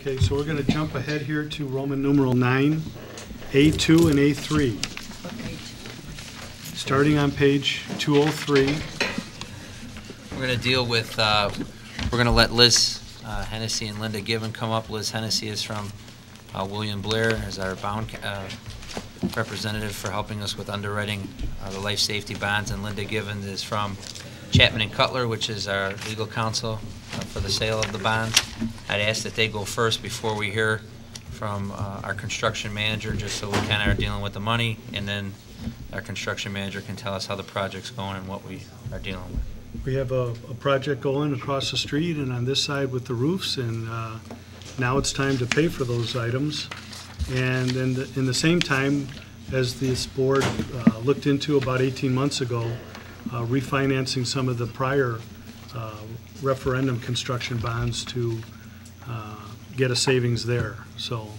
Okay, so we're going to jump ahead here to Roman numeral 9, A2 and A3. Starting on page 203. We're going to deal with, we're going to let Liz Hennessy and Linda Given come up. Liz Hennessy is from William Blair as our bond representative for helping us with underwriting the life safety bonds, and Linda Given is from Chapman and Cutler, which is our legal counsel for the sale of the bonds. I'd ask that they go first before we hear from our construction manager, just so we kind of are dealing with the money, and then our construction manager can tell us how the project's going and what we are dealing with. We have a project going across the street and on this side with the roofs, and now it's time to pay for those items. And in the same time, as this board looked into about 18 months ago, refinancing some of the prior referendum construction bonds to get a savings there. So,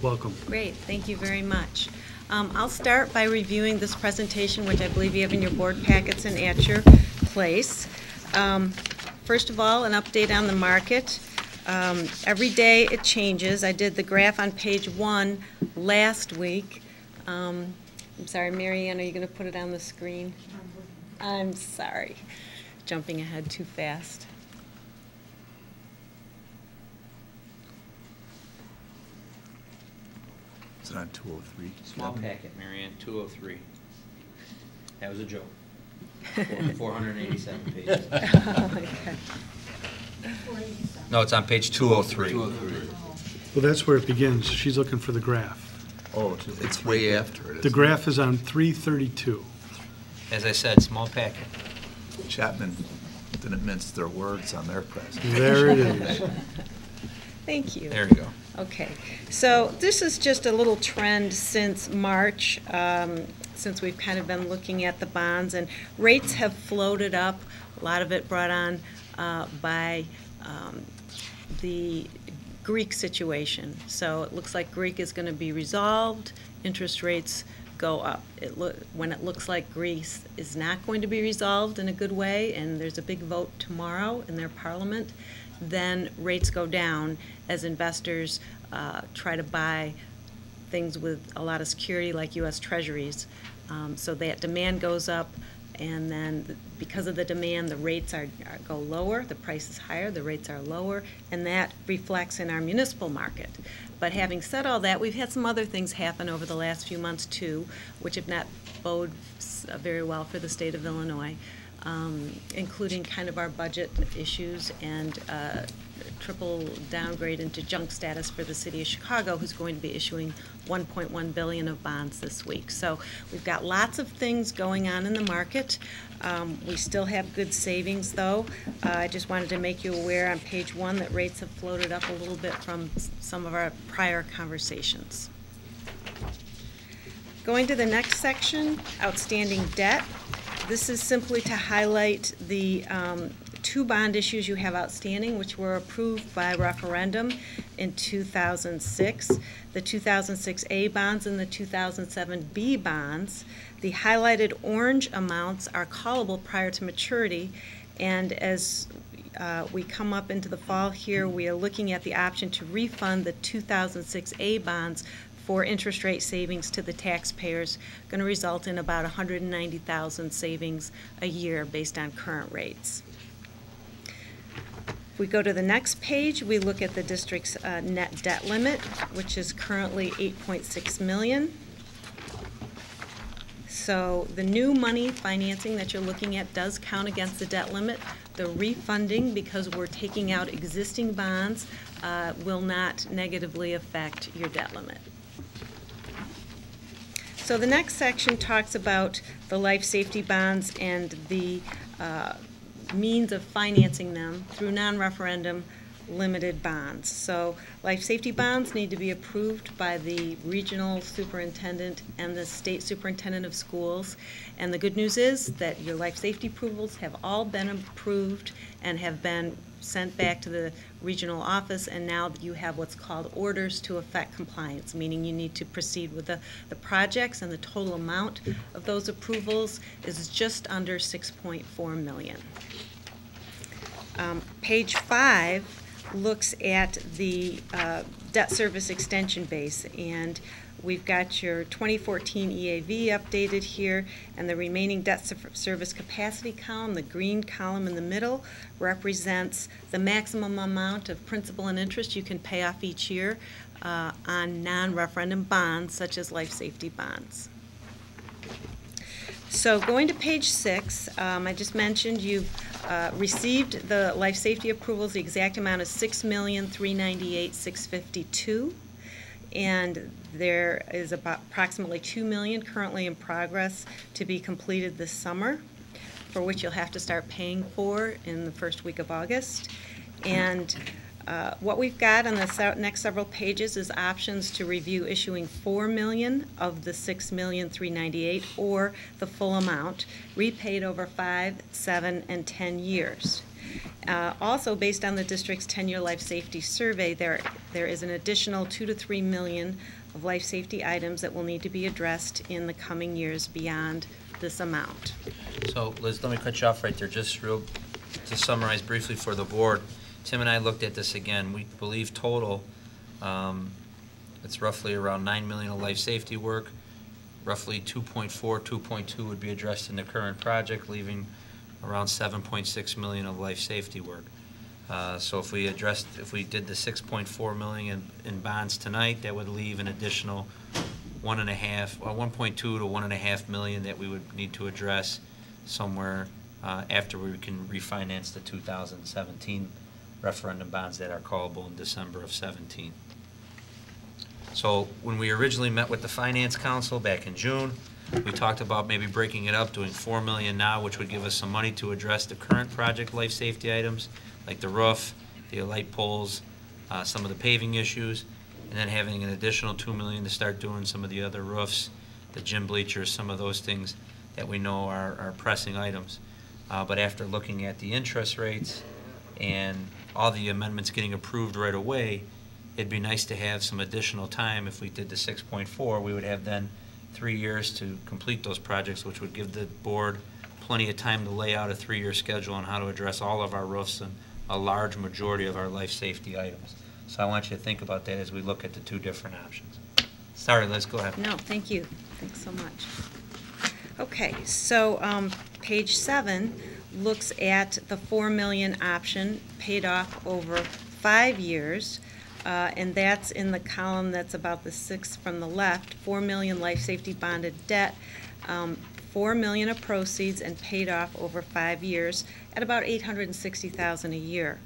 welcome. Great, thank you very much. I'll start by reviewing this presentation, which I believe you have in your board packets and at your place. First of all, an update on the market. Every day it changes. I did the graph on page 1 last week. I'm sorry, Mary Ann, are you going to put it on the screen? I'm sorry, jumping ahead too fast. Is it on 203? Small packet, Marianne, 203. That was a joke. 487 pages. Okay. No, it's on page 203. Well, that's where it begins. She's looking for the graph. Oh, it's way after it. The graph is on 332. As I said, small packet. Chapman didn't mince their words on their presentation. There it is. Thank you. There you go. Okay, so this is just a little trend since March, since we've kind of been looking at the bonds, and rates have floated up, a lot of it brought on by the Greek situation. So it looks like Greek is going to be resolved, interest rates go up. When it looks like Greece is not going to be resolved in a good way, and there's a big vote tomorrow in their parliament, then rates go down as investors try to buy things with a lot of security like U.S. Treasuries. So that demand goes up, and then because of the demand, the rates go lower, the price is higher, the rates are lower, and that reflects in our municipal market. But having said all that, we've had some other things happen over the last few months too, which have not bode very well for the state of Illinois, including kind of our budget issues and triple downgrade into junk status for the city of Chicago, who's going to be issuing $1.1 billion of bonds this week. So we've got lots of things going on in the market. We still have good savings, though. I just wanted to make you aware on page 1 that rates have floated up a little bit from some of our prior conversations. Going to the next section, outstanding debt. This is simply to highlight the 2 bond issues you have outstanding, which were approved by referendum in 2006, the 2006A bonds and the 2007B bonds. The highlighted orange amounts are callable prior to maturity, and as we come up into the fall here, we are looking at the option to refund the 2006A bonds for interest rate savings to the taxpayers, going to result in about $190,000 savings a year based on current rates. If we go to the next page, we look at the district's net debt limit, which is currently $8.6 million. So the new money financing that you're looking at does count against the debt limit. The refunding, because we're taking out existing bonds, will not negatively affect your debt limit. So the next section talks about the life safety bonds and the means of financing them through non-referendum limited bonds. So life safety bonds need to be approved by the regional superintendent and the state superintendent of schools. And the good news is that your life safety approvals have all been approved and have been sent back to the regional office, and now you have what's called orders to effect compliance, meaning you need to proceed with the projects, and the total amount of those approvals is just under $6.4 million. Page 5 looks at the debt service extension base, and we've got your 2014 EAV updated here, and the remaining debt service capacity column, the green column in the middle, represents the maximum amount of principal and interest you can pay off each year on non-referendum bonds such as life safety bonds. So going to page 6, I just mentioned you've received the life safety approvals. The exact amount is $6,398,652, and there is about approximately $2 million currently in progress to be completed this summer, for which you'll have to start paying for in the first week of August. And what we've got on the next several pages is options to review issuing $4 million of the $6,398,000 or the full amount, repaid over 5, 7, and 10 years. Also, based on the district's 10-year life safety survey, there is an additional $2 to $3 million of life safety items that will need to be addressed in the coming years beyond this amount. So, Liz, let me cut you off right there. Just to summarize briefly for the board, Tim and I looked at this again. We believe total, it's roughly around $9 million of life safety work. Roughly 2.2 would be addressed in the current project, leaving around $7.6 million of life safety work. So if we did the $6.4 million in bonds tonight, that would leave an additional 1.2 to $1.5 million that we would need to address somewhere after we can refinance the 2017 referendum bonds that are callable in December of 17. So when we originally met with the Finance Council back in June, we talked about maybe breaking it up, doing $4 million now, which would give us some money to address the current project life safety items, like the roof, the light poles, some of the paving issues, and then having an additional $2 million to start doing some of the other roofs, the gym bleachers, some of those things that we know are pressing items. But after looking at the interest rates and all the amendments getting approved right away, it'd be nice to have some additional time. If we did the 6.4, we would have then 3 years to complete those projects, which would give the board plenty of time to lay out a 3-year schedule on how to address all of our roofs and a large majority of our life safety items. So I want you to think about that as we look at the two different options. Sorry, Liz, go ahead. No, thank you. Thanks so much. Okay, so page 7 looks at the $4 million option paid off over 5 years, and that's in the column that's about the 6th from the left. $4 million life safety bonded debt, $4 million of proceeds, and paid off over 5 years at about $860,000 a year.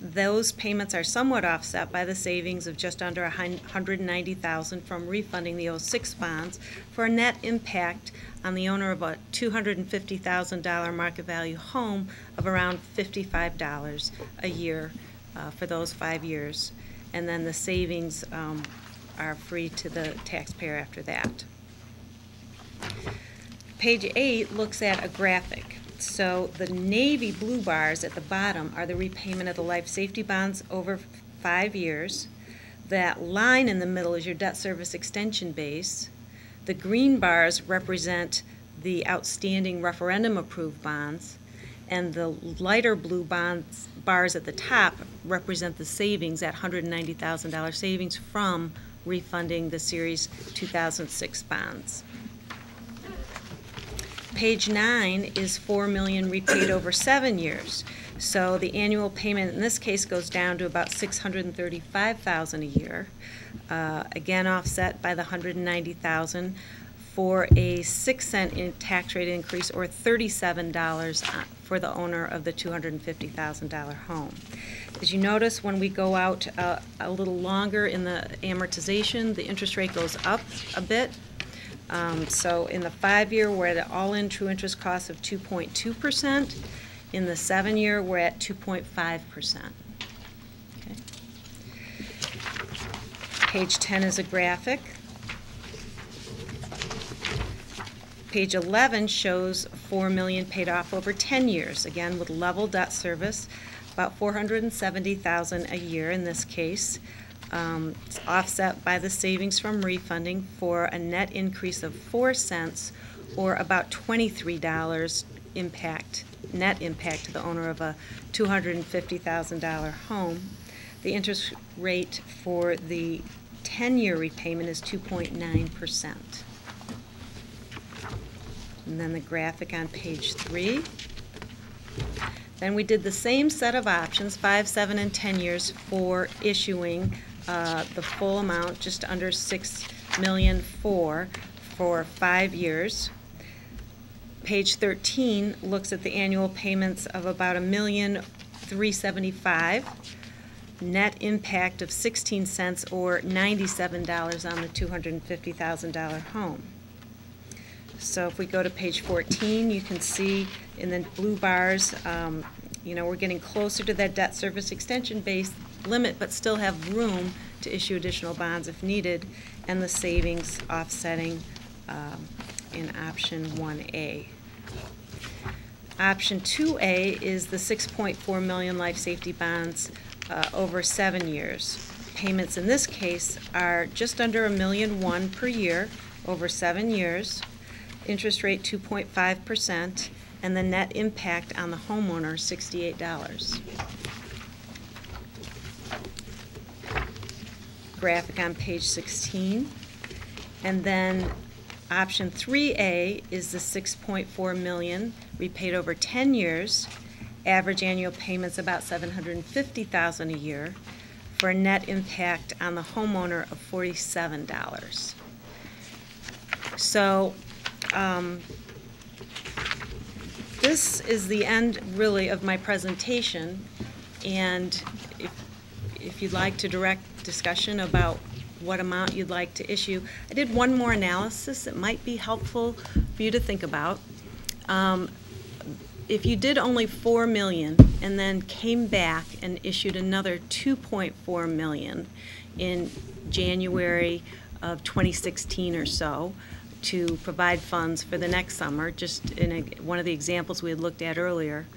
Those payments are somewhat offset by the savings of just under $190,000 from refunding the 06 bonds, for a net impact on the owner of a $250,000 market value home of around $55 a year for those 5 years. And then the savings are free to the taxpayer after that. Page 8 looks at a graphic. So the navy blue bars at the bottom are the repayment of the life safety bonds over 5 years. That line in the middle is your debt service extension base. The green bars represent the outstanding referendum approved bonds, and the lighter blue bars at the top represent the savings, at $190,000 savings from refunding the Series 2006 bonds. Page 9 is $4 million repaid over 7 years. So the annual payment in this case goes down to about $635,000 a year, again offset by the $190,000 for a 6-cent tax rate increase, or $37 for the owner of the $250,000 home. As you notice, when we go out a little longer in the amortization, the interest rate goes up a bit. So in the 5-year, we're at an all-in true interest cost of 2.2%. In the 7-year, we're at 2.5%. Okay. Page 10 is a graphic. Page 11 shows $4 million paid off over 10 years, again with level debt service, about $470,000 a year in this case. It's offset by the savings from refunding for a net increase of 4 cents, or about $23 net impact to the owner of a $250,000 home. The interest rate for the 10-year repayment is 2.9%. And then the graphic on page 3. Then we did the same set of options, 5, 7, and 10 years, for issuing the full amount, just under $6 million for 5 years. Page 13 looks at the annual payments of about $1,375,000, net impact of 16 cents or $97 on the $250,000 home. So if we go to page 14, you can see in the blue bars, we're getting closer to that debt service extension base limit, but still have room to issue additional bonds if needed, and the savings offsetting in option 1A. Option 2A is the 6.4 million life safety bonds over 7 years. Payments in this case are just under $1.1 million per year over 7 years, interest rate 2.5%, and the net impact on the homeowner $68. Graphic on page 16. And then option 3A is the 6.4 million repaid over 10 years. Average annual payments about $750,000 a year for a net impact on the homeowner of $47. So this is the end really of my presentation, and if you'd like to direct discussion about what amount you'd like to issue. I did one more analysis that might be helpful for you to think about. If you did only $4 million and then came back and issued another $2.4 million in January of 2016 or so to provide funds for the next summer, just in one of the examples we had looked at earlier,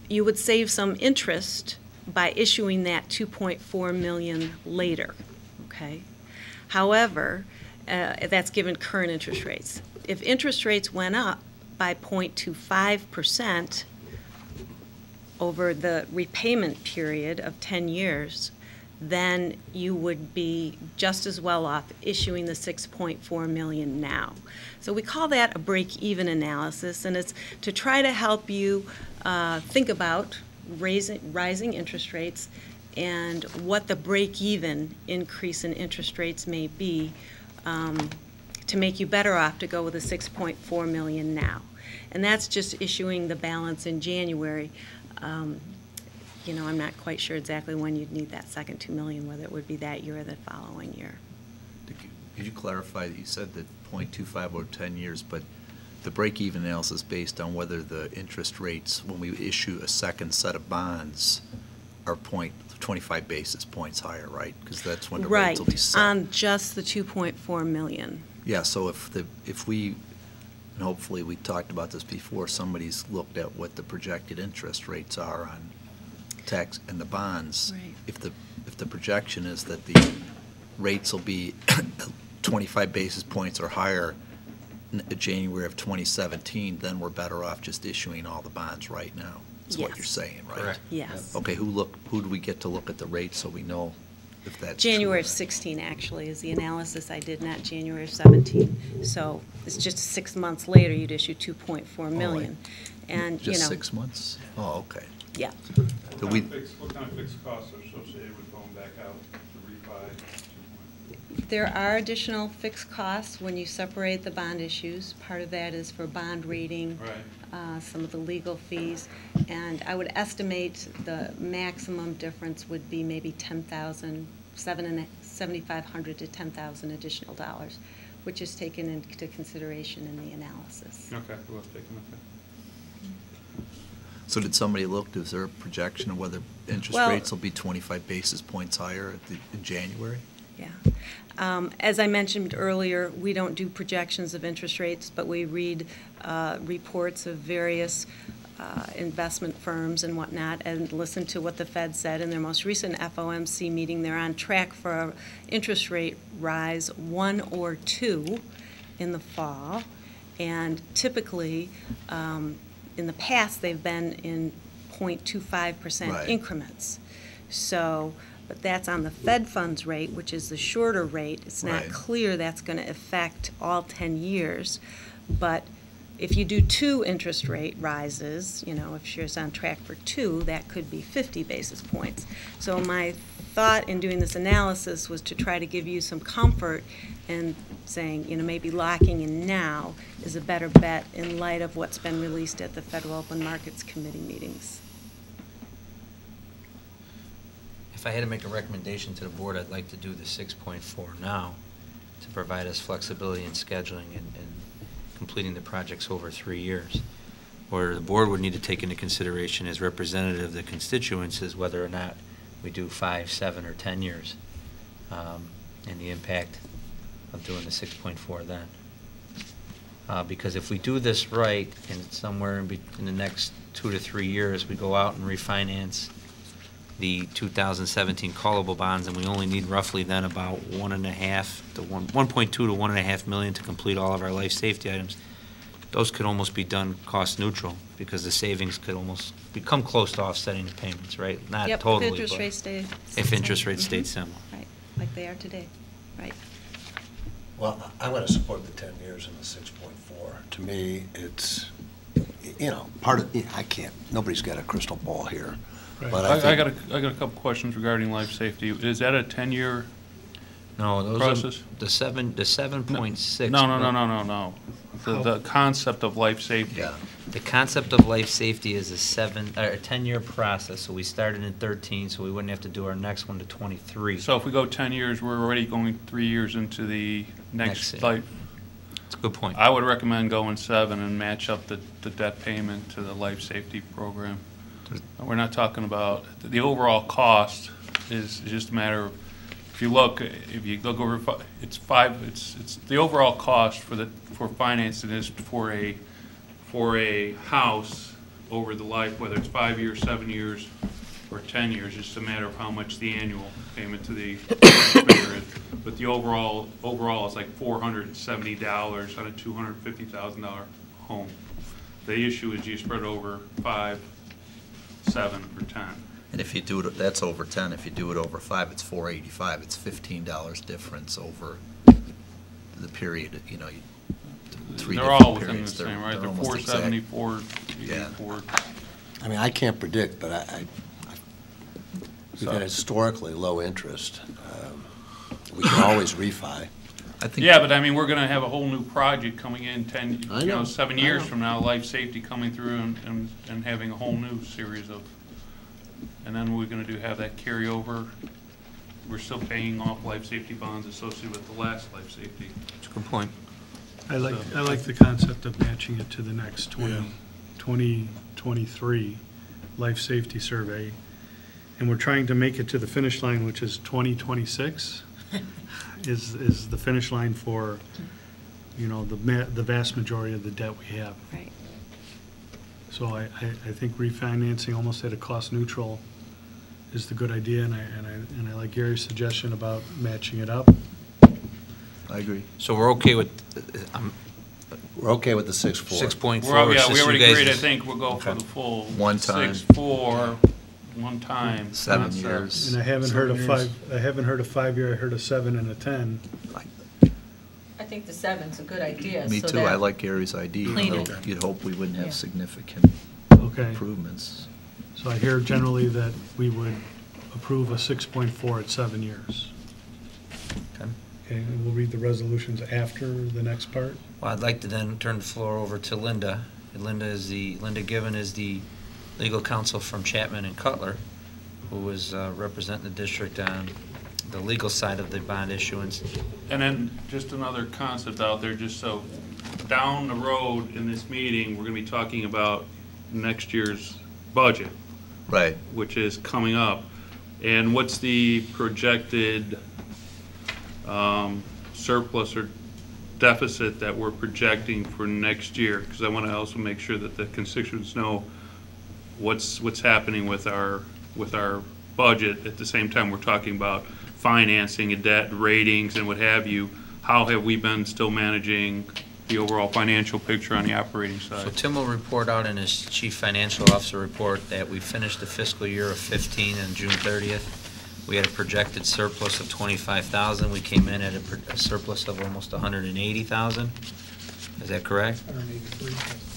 you would save some interest by issuing that $2.4 million later, okay? However, that's given current interest rates. If interest rates went up by 0.25% over the repayment period of 10 years, then you would be just as well off issuing the $6.4 million now. So we call that a break-even analysis, and it's to try to help you think about rising interest rates and what the break-even increase in interest rates may be to make you better off to go with a $6.4 million now. And that's just issuing the balance in January. I'm not quite sure exactly when you'd need that second $2 million, whether it would be that year or the following year. Could you clarify that you said that 0.25 over 10 years, but the break-even analysis based on whether the interest rates, when we issue a second set of bonds, are 25 basis points higher, right? Because that's when the rates will be set. Right, on just the $2.4 million. Yeah, so if we, and hopefully we talked about this before, somebody's looked at what the projected interest rates are on tax and the bonds. Right. If the projection is that the rates will be 25 basis points or higher in January of 2017, then we're better off just issuing all the bonds right now. Is what you're saying, right? Correct. Yes. Okay, who do we get to look at the rates so we know if that's January of true? 16 actually is the analysis I did, not January of 17. So it's just 6 months later you'd issue 2.4 million. And Just 6 months? Oh, okay. Yeah. Do we- What kind of fixed costs are associated with going back out to refi? There are additional fixed costs when you separate the bond issues. Part of that is for bond rating, Right. some of the legal fees, and I would estimate the maximum difference would be maybe $10,000, $7,500 to $10,000 additional dollars, which is taken into consideration in the analysis. Okay, we'll take them, okay. So did somebody look, is there a projection of whether interest Well- rates will be 25 basis points higher in January? Yeah. As I mentioned earlier, we don't do projections of interest rates, but we read reports of various investment firms and whatnot and listen to what the Fed said in their most recent FOMC meeting. They're on track for an interest rate rise 1 or 2 in the fall, and typically in the past they've been in 0.25% Right. increments. So, but that's on the Fed funds rate, which is the shorter rate. It's not Right. clear that's going to affect all 10 years. But if you do 2 interest rate rises, if she's on track for 2, that could be 50 basis points. So my thought in doing this analysis was to try to give you some comfort and saying, maybe locking in now is a better bet in light of what's been released at the Federal Open Markets Committee meetings. If I had to make a recommendation to the board, I'd like to do the 6.4 now to provide us flexibility in scheduling and completing the projects over 3 years. Where the board would need to take into consideration as representative of the constituents is whether or not we do 5, 7, or 10 years, and the impact of doing the 6.4 then. Because if we do this right, and somewhere in the next 2 to 3 years, we go out and refinance the 2017 callable bonds, and we only need roughly then about 1.5 to 1.2 to 1.5 million to complete all of our life safety items. Those could almost be done cost neutral because the savings could almost become close to offsetting the payments, right? Not Yep, totally, if interest but rates stay. if interest rates stayed similar. Right, like they are today, right. Well, I'm going to support the 10 years and the 6.4. To me, it's, part of, I can't, nobody's got a crystal ball here. Right. But I think, got a couple questions regarding life safety. Is that a 10-year? No, those Process? are the 7.6. No. The concept of life safety. Yeah. The concept of life safety is a 10-year process. So we started in 13, so we wouldn't have to do our next one to 23. So if we go 10 years, we're already going 3 years into the Next next year. life. It's a good point. I would recommend going 7 and match up the debt payment to the life safety program. We're not talking about, the overall cost is just a matter of, if you look over, it's the overall cost for financing is for a house over the life, whether it's 5 years, 7 years, or 10 years, it's just a matter of how much the annual payment to the taxpayer is. But the overall is like $470 on a $250,000 home. The issue is you spread over 5, 7, or 10. And if you do it, that's over 10. If you do it over 5, it's $485. It's $15 difference over the period, 3 They're different all within the periods. same, right? They're almost 470, exact. 484. I mean, I can't predict, but we've had historically low interest. We can always refi. I think Yeah, but I mean, we're gonna have a whole new project coming in 10, I know, 7 I years know. from now, life safety coming through and having a whole new series of, and then we're gonna have that carryover. We're still paying off life safety bonds associated with the last life safety. It's a good point. I like the concept of matching it to the next 2023 life safety survey. And we're trying to make it to the finish line, which is 2026, is the finish line for, the vast majority of the debt we have. Right. So I think refinancing almost at a cost neutral is the good idea, and I like Gary's suggestion about matching it up. I agree. So we're okay with We're okay with the 6.4. 6.4. We're, It's yeah, we just already you guys' agreed, I think we'll go for Okay. the full. One time. 6.4, one time. 7 not years. And I haven't heard of 7 years. 5. I haven't heard of 5 year. I heard of 7 and a 10. I think the 7's a good idea. Me so too. that- I like Gary's idea. Clean Although it. You'd hope we wouldn't Yeah. have significant Okay. improvements. So I hear generally that we would approve a 6.4 at 7 years. Okay. Okay, and we'll read the resolutions after the next part. Well, I'd like to then turn the floor over to Linda. And Linda Given is the legal counsel from Chapman and Cutler, who is representing the district on the legal side of the bond issuance. And then just another concept out there, just so down the road in this meeting, we're gonna be talking about next year's budget, Right. which is coming up. And what's the projected surplus or deficit that we're projecting for next year? Because I want to also make sure that the constituents know what's happening with our budget. At the same time, we're talking about financing and debt ratings and what have you. How have we been still managing the overall financial picture on the operating So side. Tim will report out in his Chief Financial Officer report that we finished the fiscal year of 15 on June 30th. We had a projected surplus of 25,000. We came in at a surplus of almost 180,000. Is that correct? 183.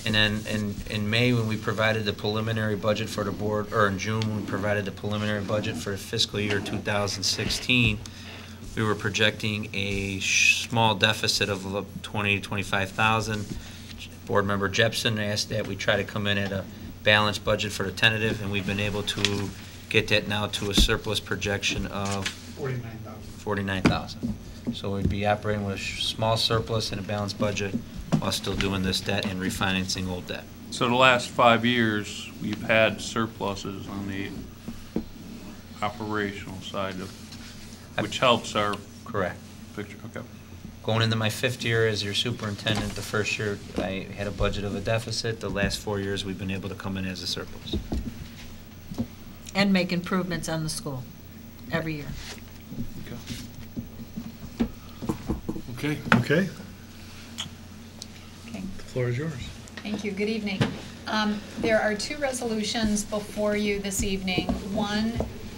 And then in May, when we provided the preliminary budget for the board, or in June, when we provided the preliminary budget for fiscal year 2016, we were projecting a small deficit of 20 to 25,000. Board member Jepson asked that we try to come in at a balanced budget for the tentative, and we've been able to get that now to a surplus projection of 49,000. So we'd be operating with a small surplus and a balanced budget while still doing this debt and refinancing old debt. So the last 5 years, we've had surpluses on the operational side of, which helps our Correct. picture. Okay. Going into my 5th year as your superintendent, the first year I had a budget of a deficit. The last 4 years, we've been able to come in as a surplus. And make improvements on the school every year. Okay. Okay, Okay, the floor is yours. thank you. Good evening. There are two resolutions before you this evening. One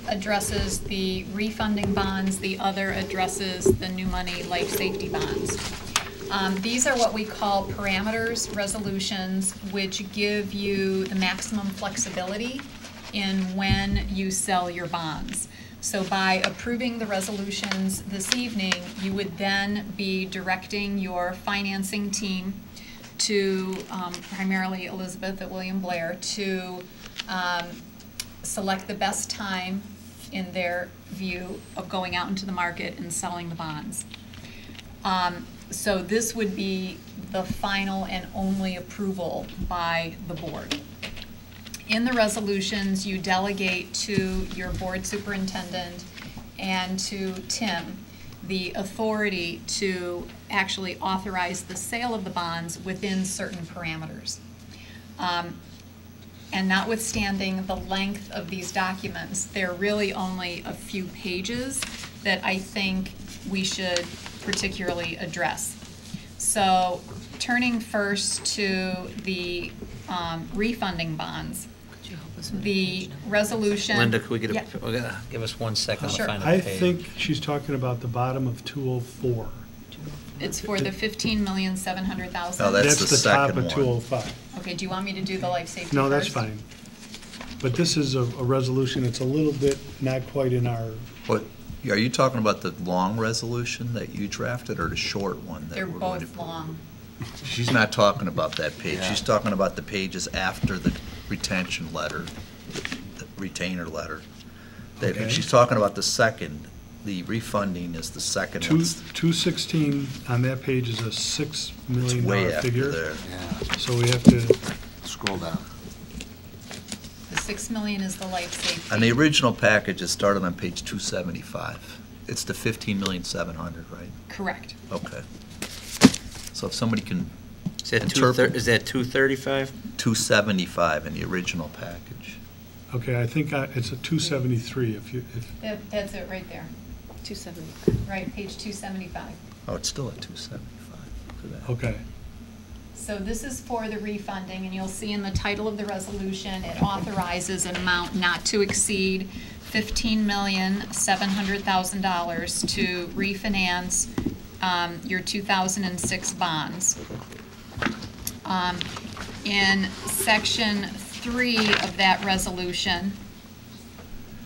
addresses the refunding bonds, the other addresses the new money life safety bonds. These are what we call parameters resolutions, which give you the maximum flexibility in when you sell your bonds. So by approving the resolutions this evening, you would then be directing your financing team to, primarily Elizabeth at William Blair, to select the best time in their view of going out into the market and selling the bonds. So this would be the final and only approval by the board. In the resolutions, you delegate to your board superintendent and to Tim the authority to actually authorize the sale of the bonds within certain parameters. And notwithstanding the length of these documents, they're really only a few pages that I think we should particularly address. So turning first to the refunding bonds, the resolution. Linda, could we get Yeah. give us 1 second to Sure. find the I page? think she's talking about the bottom of 204. It's for the 15,700,000. No, That's the the top second of one. 205. Okay, do you want me to do the life safety No, that's first? fine. But this is a resolution, it's a little bit not quite in our, What, are you talking about the long resolution that you drafted or the short one? that They're we're going to- both long. She's not talking about that page. Yeah. She's talking about the pages after the retention letter, the retainer letter. Okay. She's talking about the second, the refunding is the second one. 216 on that page is a $6 It's million way after figure. there. Yeah, So we have to, scroll down. The 6 million is the life safety. On the original package, it started on page 275. It's the 15,700,000, right? Correct. Okay. So if somebody can Is that interpret 235? 275 in the original package. okay, I think it's a 273 if you, That's it right there. 275. Right, page 275. Oh, it's still at 275. Look at that. okay. So this is for the refunding, and you'll see in the title of the resolution, it authorizes an amount not to exceed $15,700,000 to refinance your 2006 bonds. In section 3 of that resolution,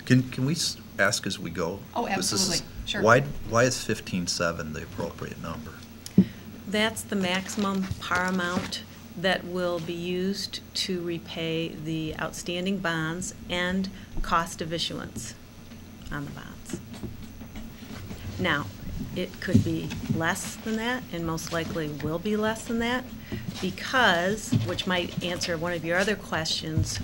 Can we ask as we go? Oh, This is- absolutely. Sure. Why is 15.7 the appropriate number? That's the maximum par amount that will be used to repay the outstanding bonds and cost of issuance on the bonds. Now, it could be less than that, and most likely will be less than that, because, which might answer one of your other questions,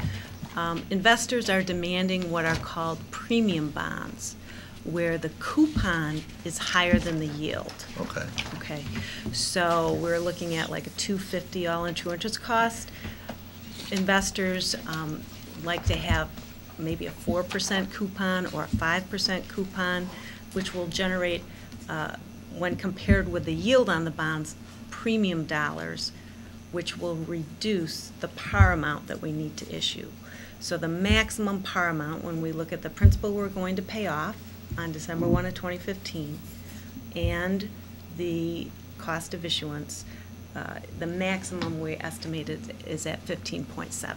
investors are demanding what are called premium bonds, where the coupon is higher than the yield. Okay. Okay, so we're looking at like a $250 all-in true interest cost. Investors like to have maybe a 4% coupon or a 5% coupon, which will generate, when compared with the yield on the bonds, premium dollars, which will reduce the par amount that we need to issue. So the maximum par amount, when we look at the principal we're going to pay off on December 1 of 2015, and the cost of issuance, the maximum we estimated is at 15.7.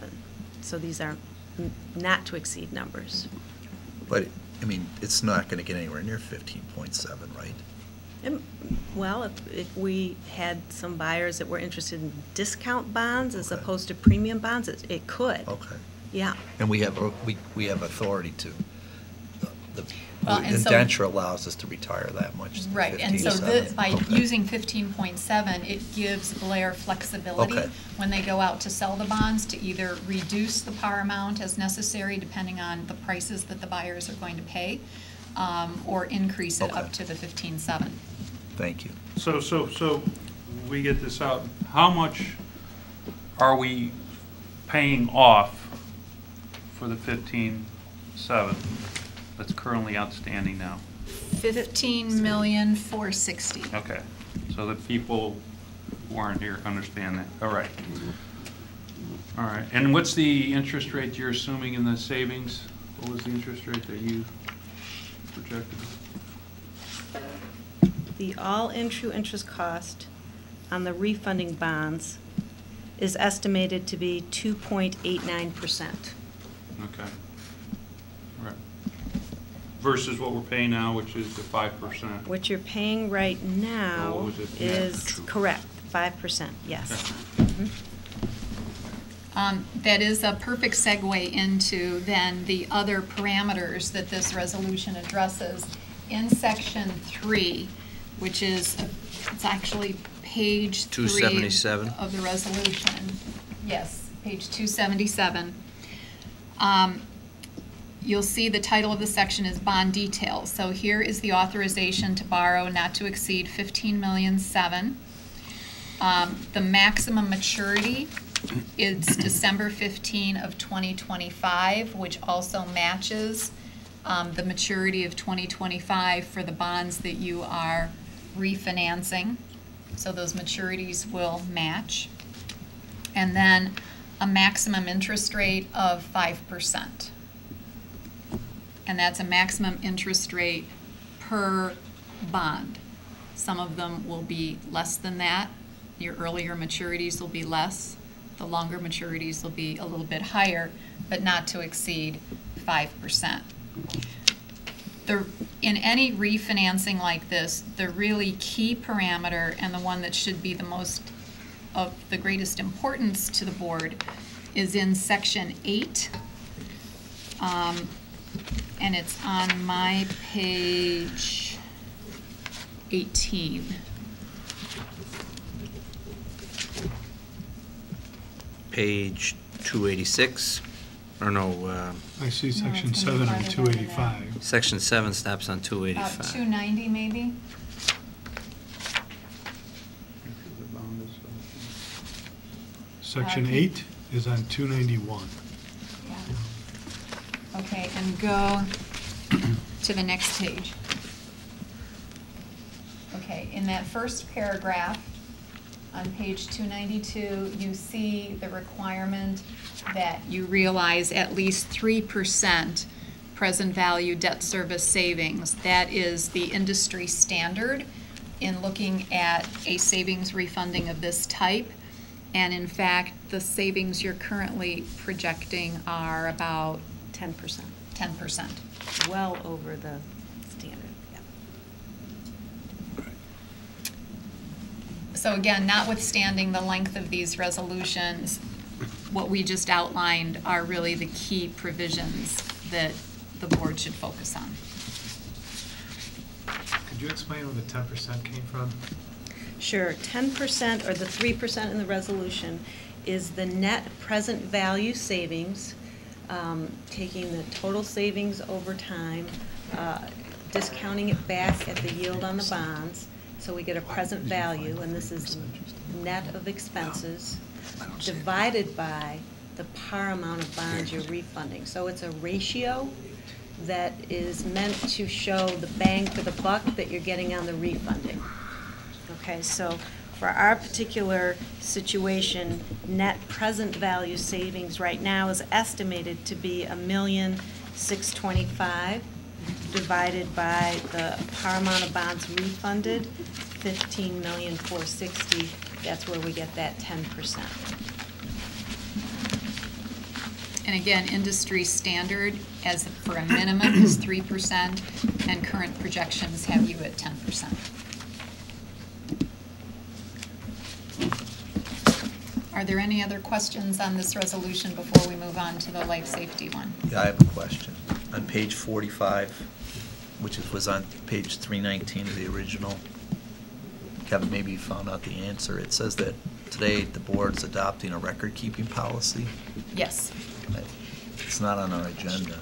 So these are not to exceed numbers. But, I mean, it's not going to get anywhere near 15.7, right? Well, if we had some buyers that were interested in discount bonds as Okay. opposed to premium bonds, it could. Okay. Yeah. And we have authority to. The Well, and so- indenture allows us to retire that much. Right, and so 15.7. by Okay. using 15.7, it gives Blair flexibility Okay. when they go out to sell the bonds to either reduce the par amount as necessary, depending on the prices that the buyers are going to pay, or increase it up Okay. to the 15.7. Thank you. So we get this out, how much are we paying off for the 15.7 that's currently outstanding now? 15,460,000. Okay, so that people who aren't here understand that. All right. All right, and what's the interest rate you're assuming in the savings? What was the interest rate that you projected? The all-in true interest cost on the refunding bonds is estimated to be 2.89%. Okay. All right. Versus what we're paying now, which is the 5%. What you're paying right Oh, now what was it? is correct, 5%, yes. Mhm. That is a perfect segue into then the other parameters that this resolution addresses. In section 3, which is, it's actually page 3 277. of the resolution. Yes, page 277. You'll see the title of the section is Bond Details. So here is the authorization to borrow not to exceed $15,007,000. The maximum maturity is December 15 of 2025, which also matches the maturity of 2025 for the bonds that you are refinancing. So those maturities will match. And then a maximum interest rate of 5%. And that's a maximum interest rate per bond. Some of them will be less than that. Your earlier maturities will be less. The longer maturities will be a little bit higher, but not to exceed 5%. In any refinancing like this, the really key parameter and the one that should be the most of the greatest importance to the board is in section 8. And it's on my page 18. Page 286, or no, I see section it's gonna be 7 on farther down than that. 285. section 7 stops on About 285. 290 maybe? Section Okay. 8 is on 291. Yeah. Okay, and go to the next page. Okay, in that first paragraph, on page 292, you see the requirement that you realize at least 3% present value debt service savings. That is the industry standard in looking at a savings refunding of this type. And in fact, the savings you're currently projecting are about 10%, 10%. well over the standard, yeah. So again, notwithstanding the length of these resolutions, what we just outlined are really the key provisions that the board should focus on. Could you explain where the 10% came from? Sure, 10% or the 3% in the resolution is the net present value savings, taking the total savings over time, discounting it back at the yield on the bonds, so we get a present value, and this is net of expenses, divided by the par amount of bonds you're refunding. So it's a ratio that is meant to show the bang for the buck that you're getting on the refunding. Okay, so For our particular situation, net present value savings right now is estimated to be $1,625,000 divided by the par amount of bonds refunded, $15,460,000. That's where we get that 10%. And again, industry standard as for a minimum is 3%, and current projections have you at 10%. Are there any other questions on this resolution before we move on to the life safety one? Yeah, I have a question. On page 45, which was on page 319 of the original, Kevin, maybe you found out the answer. It says that today the board's adopting a record-keeping policy. Yes. It's not on our agenda.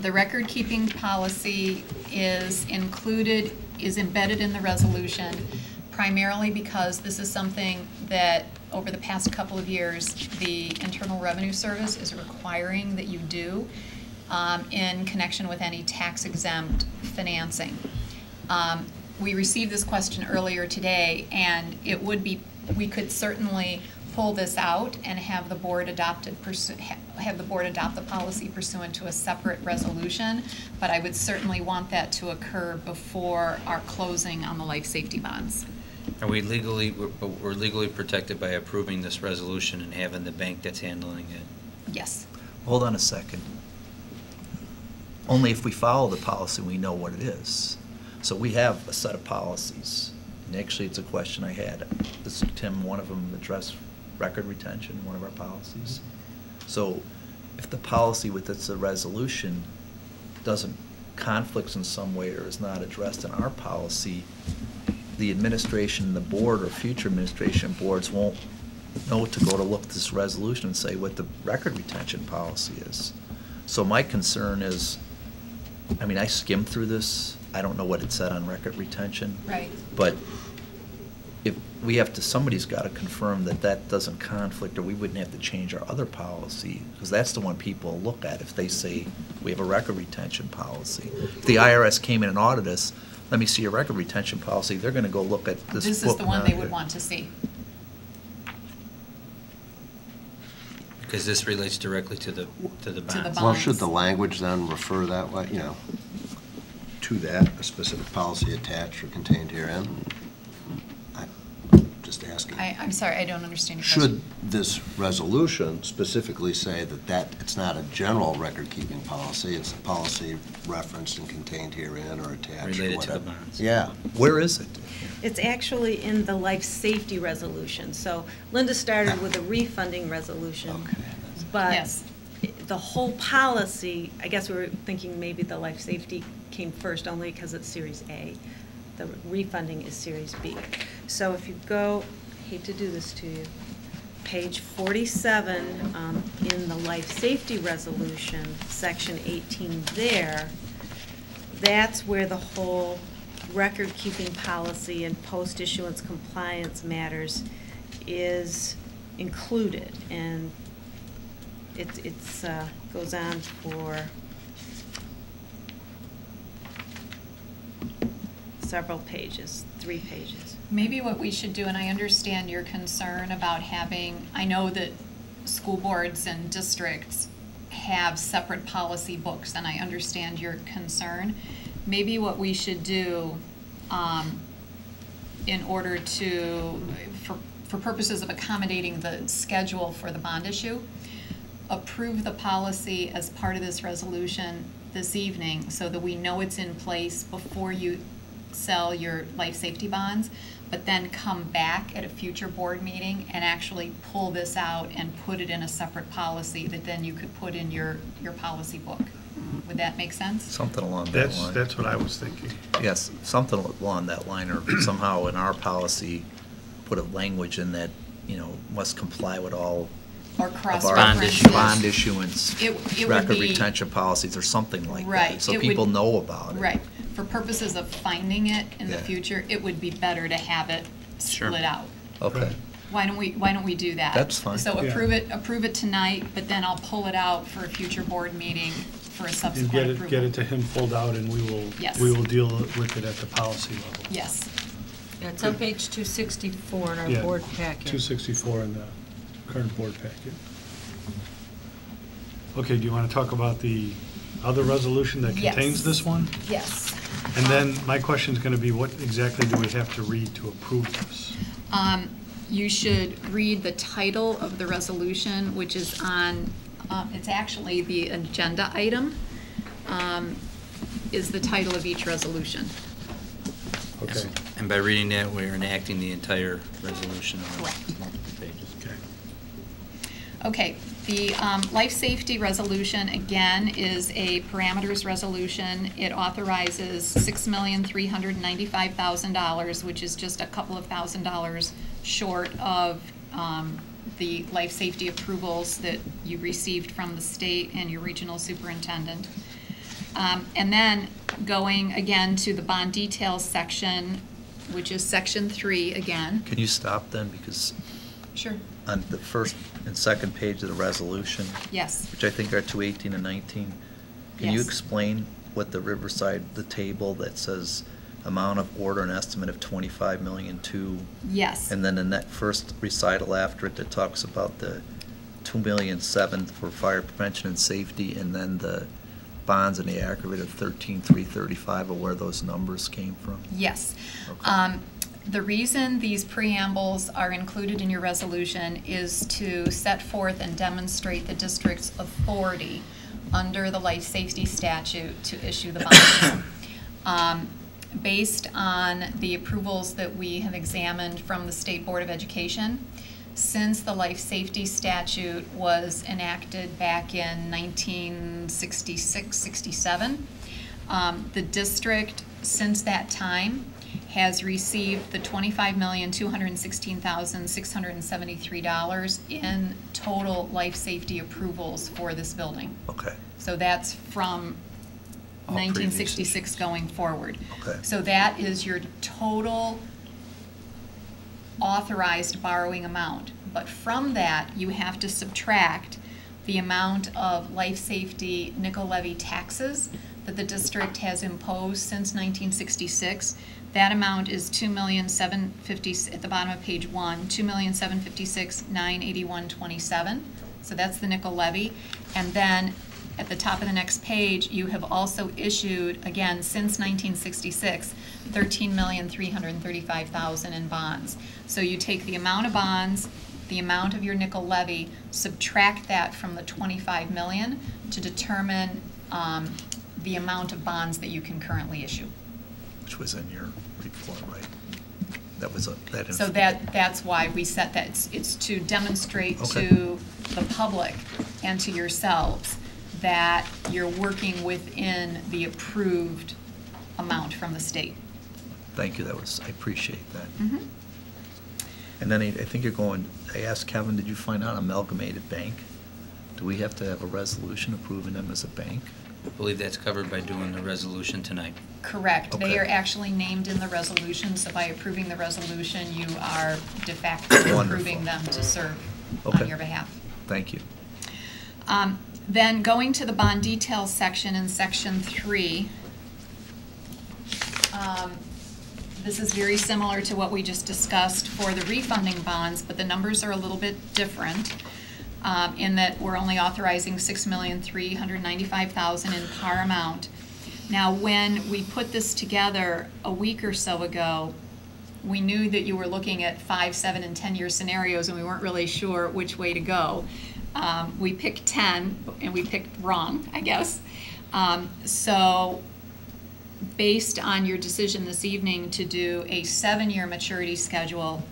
The record-keeping policy is embedded in the resolution, primarily because this is something that over the past couple of years, the Internal Revenue Service is requiring that you do in connection with any tax-exempt financing. We received this question earlier today, and it would be, we could certainly pull this out and have the board adopt the policy pursuant to a separate resolution, but I would certainly want that to occur before our closing on the life safety bonds. Are we we're legally protected by approving this resolution and having the bank that's handling it? Yes. Hold on a second. Only if we follow the policy, we know what it is. So we have a set of policies. And actually, it's a question I had. Tim, one of them addressed record retention, one of our policies. So if the policy with its resolution doesn't conflicts in some way or is not addressed in our policy, the administration, the board, or future administration boards won't know to go to look at this resolution and say what the record retention policy is. So my concern is, I mean, I skimmed through this. I don't know what it said on record retention. Right. But if we have to, somebody's got to confirm that that doesn't conflict, or we wouldn't have to change our other policy, because that's the one people look at if they say we have a record retention policy. If the IRS came in and audited us, let me see your record retention policy, they're going to go look at this book. This is the one they would want to see. Because this relates directly to the bonds. Well, should the language then refer that way, to that, a specific policy attached or contained herein? Just asking. I'm sorry, I don't understand your question. Should this resolution specifically say that it's not a general record-keeping policy, it's a policy referenced and contained herein or attached or Related whatever? to the bonds. Yeah. Where is it? It's actually in the life safety resolution. So Linda started with a refunding resolution. Okay. But Yes. the whole policy, I guess we were thinking maybe the life safety came first only because it's Series A. The refunding is Series B. So if you go, I hate to do this to you, page 47 in the life safety resolution, section 18 there, that's where the whole record-keeping policy and post-issuance compliance matters is included. And it's goes on for several pages, 3 pages. Maybe what we should do, and I understand your concern about having, I know that school boards and districts have separate policy books, and I understand your concern. Maybe what we should do in order to, for purposes of accommodating the schedule for the bond issue, approve the policy as part of this resolution this evening so that we know it's in place before you sell your life safety bonds, but then come back at a future board meeting and actually pull this out and put it in a separate policy that then you could put in your policy book. Would that make sense? Something along that line. That's what I was thinking. Yes, something along that line, or somehow in our policy, put a language in that, must comply with all Or of our cross-reference. bond issuance, It would record be- retention policies, or something like Right, that, so it people would- know about it. Right. For purposes of finding it in the Yeah. future, it would be better to have it Sure. split out. Okay. Why don't we do that? That's fine. So Yeah. approve it tonight, but then I'll pull it out for a future board meeting for a And subsequent approval. get it to him pulled out, and Yes. we will deal with it at the policy level. Yes. Yeah, it's on page 264 in our Yeah, board packet. 264 in the current board packet. Okay, do you want to talk about the other resolution that Yes. contains this one? Yes. And then my question is going to be, what exactly do we have to read to approve this? You should read the title of the resolution, which is on, it's actually the agenda item, is the title of each resolution. Okay. And by reading that, we're enacting the entire resolution on Correct. multiple pages. Okay. Okay, the life safety resolution, again, is a parameters resolution. It authorizes $6,395,000, which is just a couple of $1,000s short of the life safety approvals that you received from the state and your regional superintendent. And then going again to the bond details section, which is section 3 again. Can you stop then, because Sure. on the first and second page of the resolution, Yes. which I think are 218 and 19, can you Yes. explain what the Riverside, the table that says amount of order and estimate of 25 million to, Yes. and then in that first recital after it that talks about the 2,000,007 for fire prevention and safety, and then the bonds in the aggregate of 13,335, or where those numbers came from? Yes. Okay. The reason these preambles are included in your resolution is to set forth and demonstrate the district's authority under the life safety statute to issue the bonds. Based on the approvals that we have examined from the State Board of Education, since the life safety statute was enacted back in 1966-67, the district, since that time, has received the $25,216,673 in total life safety approvals for this building. Okay. So that's from All previous 1966 issues. going forward. Okay. So that is your total authorized borrowing amount. But from that, you have to subtract the amount of life safety nickel levy taxes that the district has imposed since 1966. That amount is $2,750,000 at the bottom of page 1, $2,756,981.27. So that's the nickel levy. And then at the top of the next page, you have also issued, again, since 1966, $13,335,000 in bonds. So you take the amount of bonds, the amount of your nickel levy, subtract that from the $25 million to determine the amount of bonds that you can currently issue. Which was in your report, right? That was that. So that's why we set that. It's to demonstrate Okay. to the public and to yourselves that you're working within the approved amount from the state. Thank you, I appreciate that. Mhm. And then I think you're going, I asked Kevin, did you find out Amalgamated Bank? Do we have to have a resolution approving them as a bank? I believe that's covered by doing the resolution tonight. Correct. They Okay. are actually named in the resolution, so by approving the resolution, you are de facto Wonderful. approving them to serve Okay. on your behalf. Thank you. Then going to the bond details section in section 3, this is very similar to what we just discussed for the refunding bonds, but the numbers are a little bit different in that we're only authorizing $6,395,000 in par amount. Now, when we put this together a week or so ago, we knew that you were looking at 5, 7, and 10-year scenarios, and we weren't really sure which way to go. We picked 10, and we picked wrong, I guess. So based on your decision this evening to do a 7-year maturity schedule,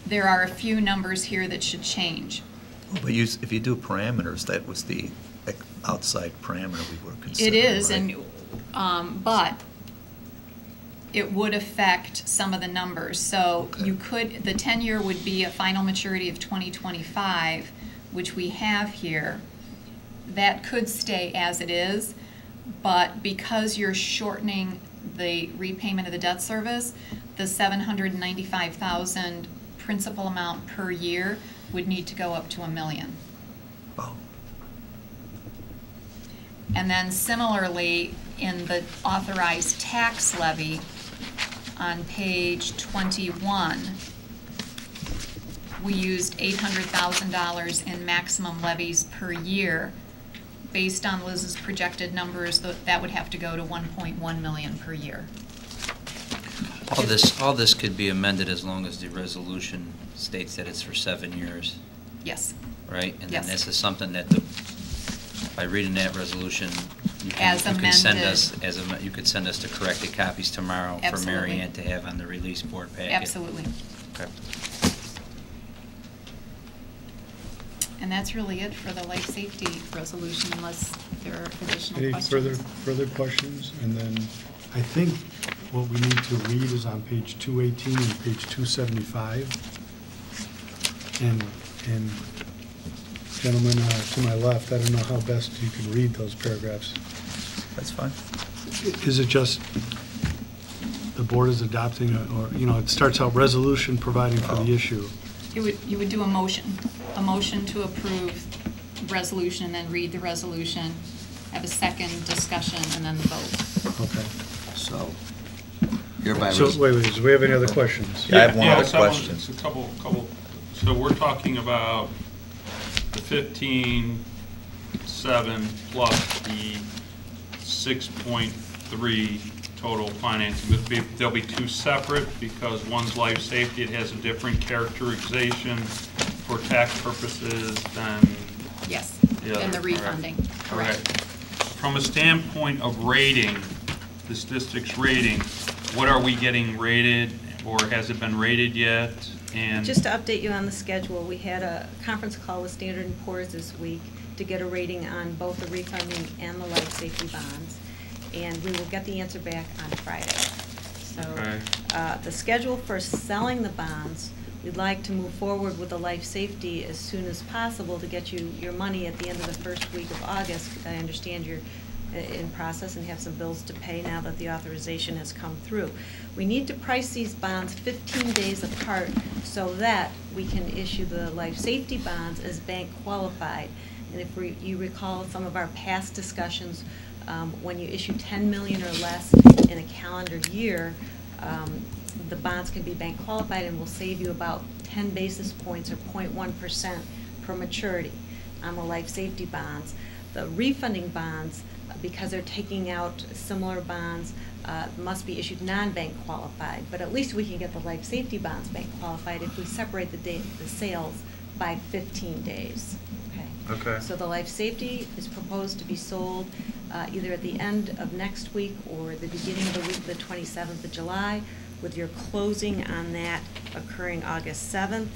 there are a few numbers here that should change. But if you do parameters, that was the outside parameter we were considering. It is, right? but it would affect some of the numbers. So Okay. you could, the 10-year would be a final maturity of 2025, which we have here. That could stay as it is, but because you're shortening the repayment of the debt service, the $795,000 principal amount per year would need to go up to $1 million. Oh, And then similarly, in the authorized tax levy, on page 21, we used $800,000 in maximum levies per year. Based on Liz's projected numbers, that would have to go to 1.1 million per year. All this could be amended as long as the resolution states that it's for 7 years, Yes. right? And then Yes. this is something that by reading that resolution, you As can send amended. us, you could send us the corrected copies tomorrow for Mary Absolutely. Ann to have on the release board packet. Absolutely. Okay. And that's really it for the life safety resolution, unless there are additional Any questions. further questions? And then I think what we need to read is on page 218 and page 275. And gentlemen to my left, I don't know how best you can read those paragraphs. That's fine. Is it just the board is adopting, or, it starts out resolution providing for the issue? You would do a motion to approve resolution, and then read the resolution, have a second discussion, and then vote. Okay. So, hereby. So, wait, do we have any other questions? Yeah, I have one other someone- question. it's a couple, so we're talking about the 15.7 plus the 6.3 total financing. There'll be two separate, because one's life safety, it has a different characterization for tax purposes than Yes, the other. and the All right. refunding, All right. correct. From a standpoint of rating, this district's rating, what are we getting rated, or has it been rated yet? And Just to update you on the schedule, we had a conference call with Standard & Poor's this week to get a rating on both the refunding and the life safety bonds, and we will get the answer back on Friday. So Okay. the schedule for selling the bonds, we'd like to move forward with the life safety as soon as possible to get you your money at the end of the first week of August. I understand you're in process and have some bills to pay now that the authorization has come through. We need to price these bonds 15 days apart so that we can issue the life safety bonds as bank qualified. And if you recall some of our past discussions, when you issue 10 million or less in a calendar year, the bonds can be bank qualified and will save you about 10 basis points or 0.1% per maturity on the life safety bonds. The refunding bonds, because they're taking out similar bonds, must be issued non-bank qualified, but at least we can get the life safety bonds bank qualified if we separate the sales by 15 days. Okay. So the life safety is proposed to be sold either at the end of next week or the beginning of the week, the 27th of July, with your closing on that occurring August 7th,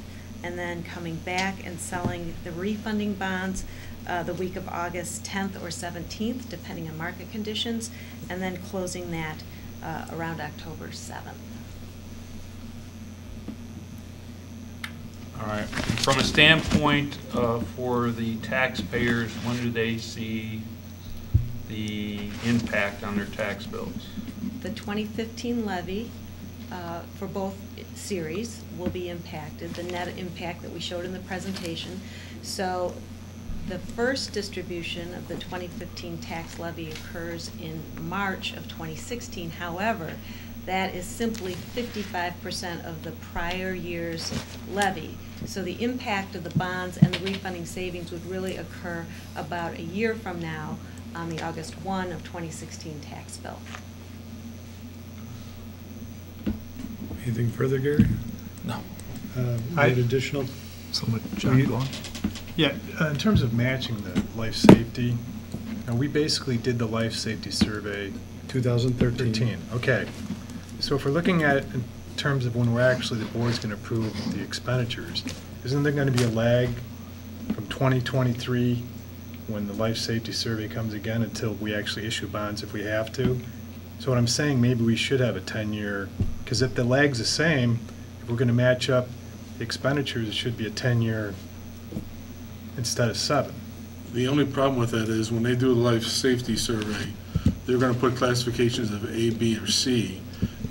and then coming back and selling the refunding bonds the week of August 10th or 17th, depending on market conditions, and then closing that around October 7th. All right. From a standpoint for the taxpayers, when do they see the impact on their tax bills? The 2015 levy for both series will be impacted, the net impact that we showed in the presentation. So the first distribution of the 2015 tax levy occurs in March of 2016. However, that is simply 55% of the prior year's levy. So the impact of the bonds and the refunding savings would really occur about a year from now on the August 1 of 2016 tax bill. Anything further, Gary? No. Any additional? John, go on. Yeah, in terms of matching the life safety, we basically did the life safety survey 2013. Okay. So if we're looking at it in terms of when we're actually, the board's going to approve the expenditures, isn't there going to be a lag from 2023 when the life safety survey comes again until we actually issue bonds if we have to? So what I'm saying, maybe we should have a 10-year, because if the lag's the same, if we're going to match up the expenditures, it should be a 10-year instead of 7. The only problem with that is when they do a life safety survey, they're going to put classifications of A, B, or C.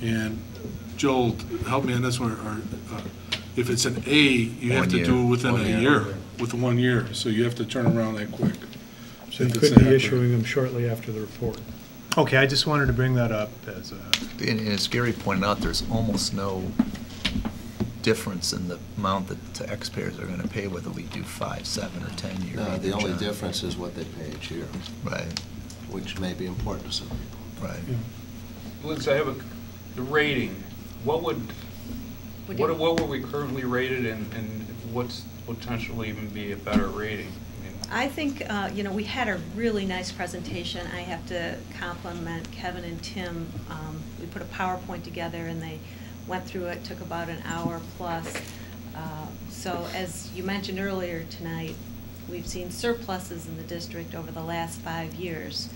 And Joel, help me on this one. If it's an A, you have to do it within a year, with 1 year. So you have to turn around that quick. So you If it's could be that. issuing them shortly after the report. Okay, I just wanted to bring that up as a, And as Gary pointed out, there's almost no difference in the amount that taxpayers are going to pay whether we do 5, 7, or 10 years. No, the only difference is what they pay each year, Right, which may be important to some people. right. Liz, I have the rating. What would, what were we currently rated, and what's potentially even be a better rating? I think, we had a really nice presentation. I have to compliment Kevin and Tim. We put a PowerPoint together and they went through it, took about an hour plus. So as you mentioned earlier tonight, we've seen surpluses in the district over the last 5 years.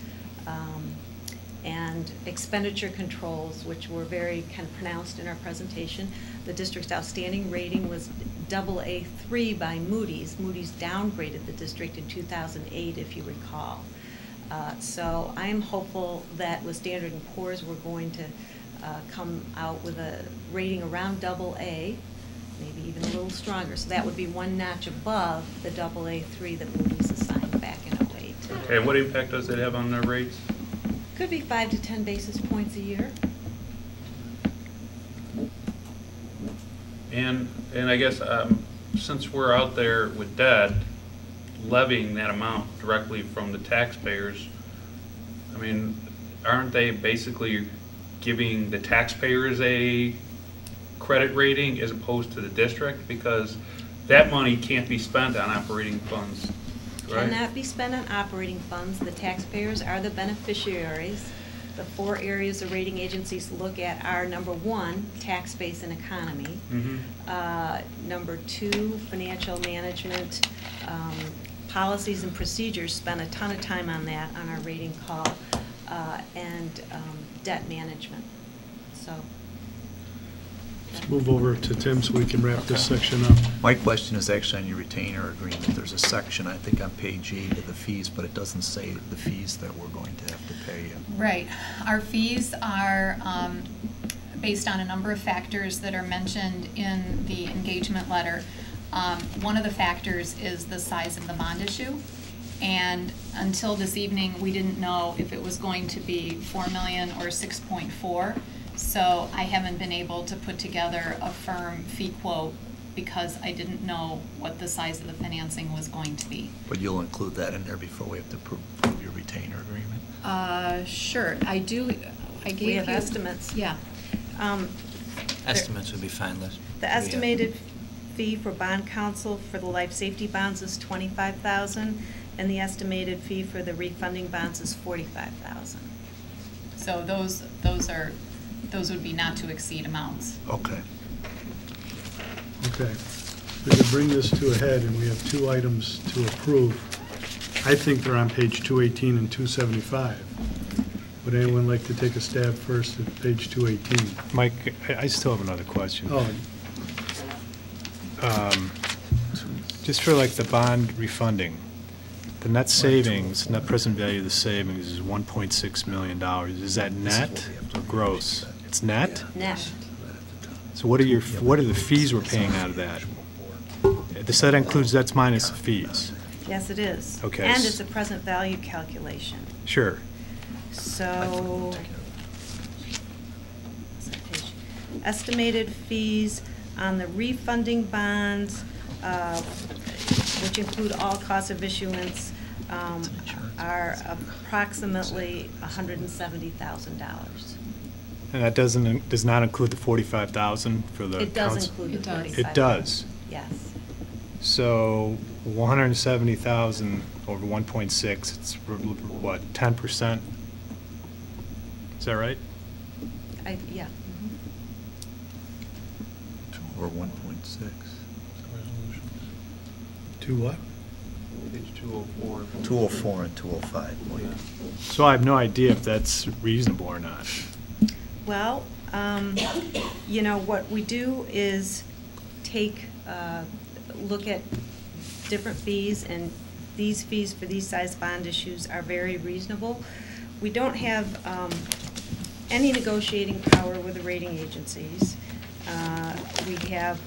And expenditure controls, which were very kind of pronounced in our presentation. The district's outstanding rating was AA3 by Moody's. Moody's downgraded the district in 2008, if you recall. So I'm hopeful that with Standard & Poor's, we're going to come out with a rating around AA, maybe even a little stronger. So that would be one notch above the AA3 that Moody's assigned back in 2008. Okay, what impact does it have on their rates? Could be 5 to 10 basis points a year. And I guess since we're out there with debt, levying that amount directly from the taxpayers, I mean, aren't they basically giving the taxpayers a credit rating as opposed to the district? Because that money can't be spent on operating funds, right? Cannot be spent on operating funds. The taxpayers are the beneficiaries. The 4 areas the rating agencies look at are, number 1, tax base and economy. Number 2, financial management, policies and procedures. Spend a ton of time on that on our rating call, and debt management. So. Let's move over to Tim so we can wrap this section up. My question is actually on your retainer agreement. There's a section, I think, on page 8 of the fees, but it doesn't say the fees that we're going to have to pay you. Right. Our fees are based on a number of factors that are mentioned in the engagement letter. One of the factors is the size of the bond issue. And until this evening, we didn't know if it was going to be 4 million or 6.4. So I haven't been able to put together a firm fee quote because I didn't know what the size of the financing was going to be. But you'll include that in there before we have to approve your retainer agreement? Sure. I do. I gave We have you estimates. Yeah. Estimates would be fine, Liz. The estimated fee for bond counsel for the life safety bonds is $25,000, and the estimated fee for the refunding bonds is $45,000. So those would be not to exceed amounts. Okay. Okay. We could bring this to a head, and we have 2 items to approve. I think they're on page 218 and 275. Would anyone like to take a stab first at page 218? Mike, I still have another question. Oh, Just for like the bond refunding, the net savings, net present value of the savings is $1.6 million. Is that net or gross? It's net? Net. So what are the fees we're paying out of that? That includes, that's minus the fees. Yes, it is. Okay. And it's a present value calculation. Sure. So, estimated fees on the refunding bonds, which include all costs of issuance, are approximately $170,000. And that does not include the $45,000 for the It does council? include the $45,000. It does? Yes. So $170,000 over 1.6, it's what, 10%? Is that right? Yeah. Or 1.6. to what? Page 204. 204 and 205. So I have no idea if that's reasonable or not. Well, what we do is take, look at different fees, and these fees for these size bond issues are very reasonable. We don't have any negotiating power with the rating agencies. We have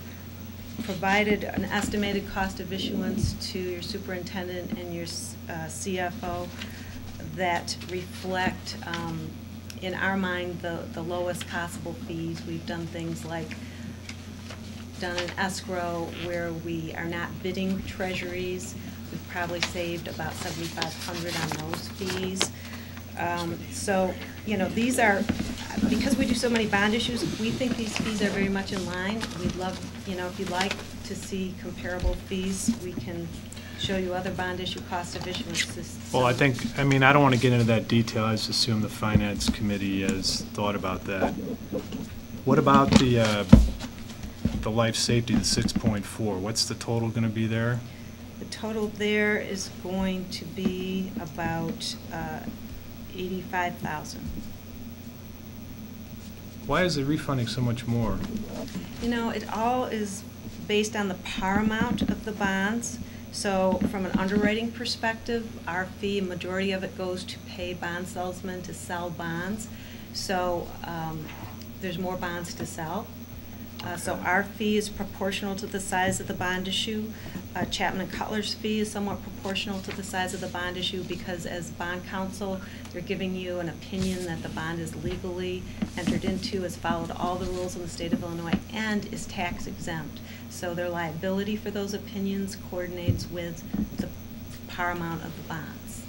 provided an estimated cost of issuance to your superintendent and your CFO. that reflect, in our mind, the lowest possible fees. We've done things like done an escrow where we are not bidding treasuries. We've probably saved about $7,500 on those fees. So, you know, these are, because we do so many bond issues, we think these fees are very much in line. We'd love, you know, if you'd like to see comparable fees, we can show you other bond issue cost of issuance. Well, I don't want to get into that detail. I just assume the Finance Committee has thought about that. What about the life safety, the 6.4? What's the total going to be there? The total there is going to be about $85,000. Why is the refunding so much more? You know, it all is based on the par amount of the bonds. So from an underwriting perspective, our fee, majority of it goes to pay bond salesmen to sell bonds. So there's more bonds to sell. So our fee is proportional to the size of the bond issue. Chapman & Cutler's fee is somewhat proportional to the size of the bond issue because as bond counsel, they're giving you an opinion that the bond is legally entered into, has followed all the rules in the state of Illinois, and is tax exempt. So their liability for those opinions coordinates with the par amount of the bonds.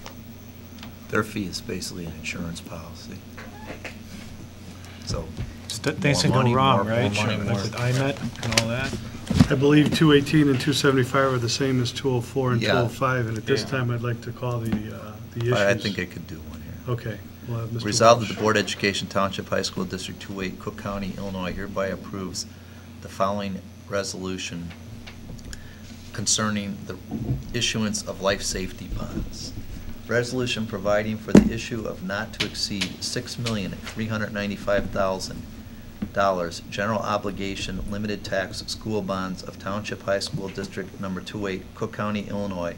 Their fee is basically an insurance policy. So Things can go wrong, right? Like with IMET and all that. I believe 218 and 275 are the same as 204 and Yeah. 205, and at this time, I'd like to call the issues. I think I could do one here. Okay. We'll have Mr. Resolved that Walsh. the Board of Education Township High School District 208, Cook County, Illinois hereby approves the following resolution concerning the issuance of life safety bonds. Resolution providing for the issue of not to exceed $6,395,000 general obligation limited tax school bonds of Township High School District Number 28, Cook County, Illinois,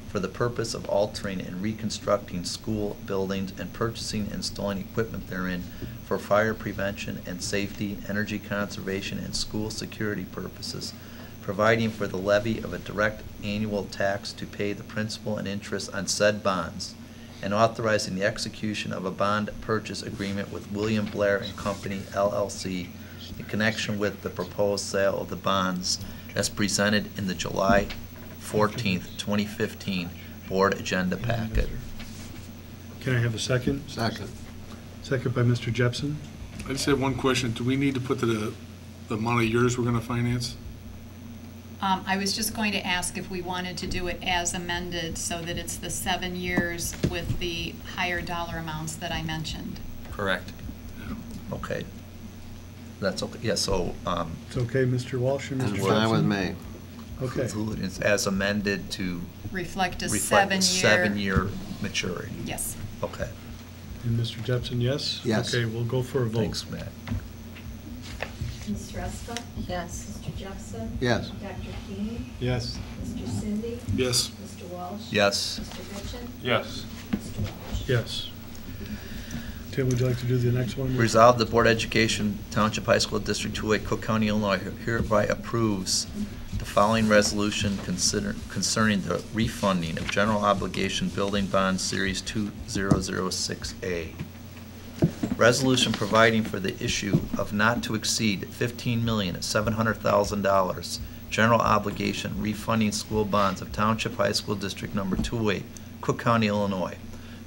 for the purpose of altering and reconstructing school buildings and purchasing and installing equipment therein for fire prevention and safety, energy conservation, and school security purposes, providing for the levy of a direct annual tax to pay the principal and interest on said bonds, and authorizing the execution of a bond purchase agreement with William Blair and Company, LLC, in connection with the proposed sale of the bonds as presented in the July 14th, 2015 Board Agenda Packet. Can I have a second? Second. Second by Mr. Jepson. I just have one question. Do we need to put the amount of years we're going to finance? I was just going to ask if we wanted to do it as amended so that it's the 7 years with the higher dollar amounts that I mentioned. Correct. Okay. That's okay. Yeah, so, It's okay, Mr. Walsh and Mr. That's Jepson? fine with me. Okay. it's as amended to Reflect a reflect a 7-year. 7-year maturity. Yes. Okay. And Mr. Jepson, yes? Yes. Okay, we'll go for a vote. Thanks, Matt. Ms. Ruska? Yes. Mr. Jepson? Yes. Dr. King? Yes. Mr. Cindy? Yes. Mr. Walsh? Yes. Mr. Goodchin? Yes. Mr. Walsh? Yes. Tim, would you like to do the next one? Resolved, the Board of Education Township High School District 208, Cook County, Illinois hereby approves the following resolution concerning the refunding of general obligation building bond series 2006A. Resolution providing for the issue of not to exceed $15,700,000 general obligation refunding school bonds of Township High School District Number 208, Cook County, Illinois,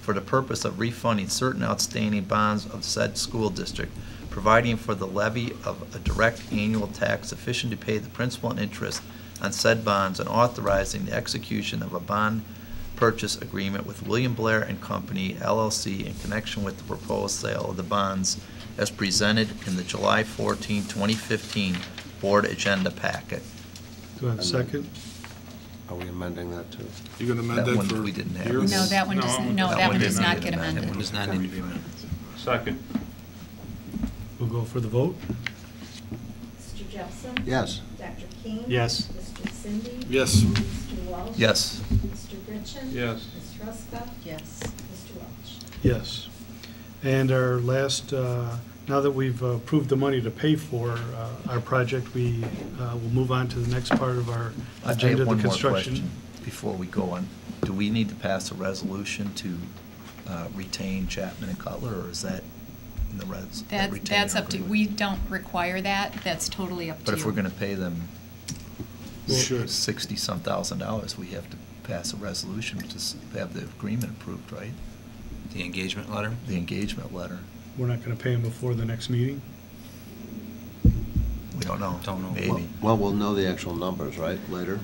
for the purpose of refunding certain outstanding bonds of said school district, providing for the levy of a direct annual tax sufficient to pay the principal and interest on said bonds, and authorizing the execution of a bond purchase agreement with William Blair and Company, LLC, in connection with the proposed sale of the bonds as presented in the July 14, 2015 Board Agenda Packet. Do I have a second? Are we amending that too? You going to amend That that one for we didn't have. years? No, that one does, no, That that one one does did not not get get amended. amended. That one does not need to be amended. Second. We'll go for the vote. Mr. Jepson? Yes. Dr. King? Yes. Mr. Cindy? Yes. Mr. Walsh? Yes. Mr. Goodchin? Yes. Ms. Ruska? Yes. Mr. Welch? Yes. And our last, now that we've approved the money to pay for our project, we will move on to the next part of our I agenda, have the one more construction. question before we go on. Do we need to pass a resolution to retain Chapman and Cutler, or is that in the res? That's up to, we don't require that, that's totally up to you. But if we're gonna pay them We should. 60-some thousand, we have to pass a resolution to have the agreement approved, right? The engagement letter? The engagement letter. We're not going to pay them before the next meeting? We don't know. Don't know. Maybe. Well, we'll know the actual numbers, right, later?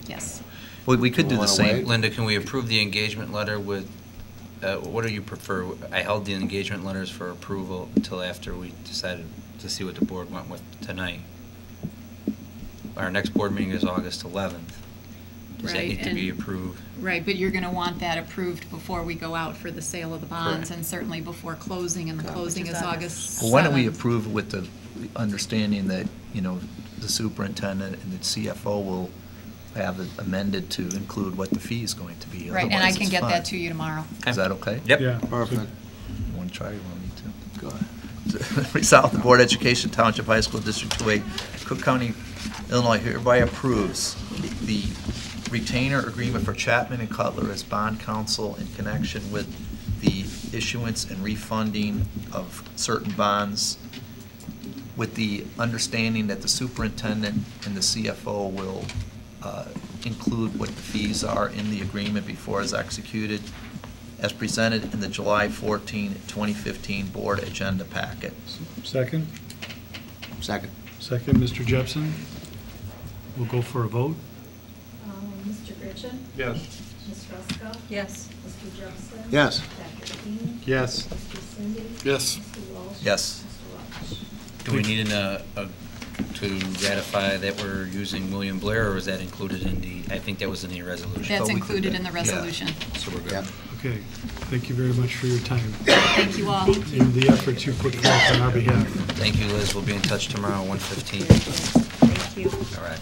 Yes. Well, we could do the Wanna same. wait? Linda, can we approve the engagement letter with, what do you prefer? I held the engagement letters for approval until after we decided to see what the board went with tonight. Our next board meeting is August 11th. Does that Right, need to be and- approved? Right, but you're going to want that approved before we go out for the sale of the bonds, Correct. and certainly before closing, and the closing Which is is August 7th. Well, why don't we approve with the understanding that, the superintendent and the CFO will have it amended to include what the fee is going to be. Right, and I Otherwise, can it's get fine. that to you tomorrow. Is that okay? Yep. Yeah. Perfect. You want to try, or you want me to? Go ahead. Resolve the Board of Education Township High School District 2A, Cook County, Illinois hereby approves the retainer agreement for Chapman and Cutler as bond counsel in connection with the issuance and refunding of certain bonds, with the understanding that the superintendent and the CFO will include what the fees are in the agreement before it's executed, as presented in the July 14, 2015 Board Agenda Packet. Second? Second. Second, Mr. Jepson. We'll go for a vote. Mr. Gritchen? Yes. Ms. Ruska? Yes. Mr. Jepson? Yes. Dr. King? Yes. Mr. Cindy? Yes. Mr. Walsh? Yes. Mr. Welch? Do we need to ratify that we're using William Blair, or is that included in the, I think that was in the resolution. That's we could- included in the yeah. resolution. So we're good. Yep. Okay. Thank you very much for your time Thank you all. and the efforts you put forth on our behalf. Thank you, Liz. We'll be in touch tomorrow, 1:15. Thank you. All right.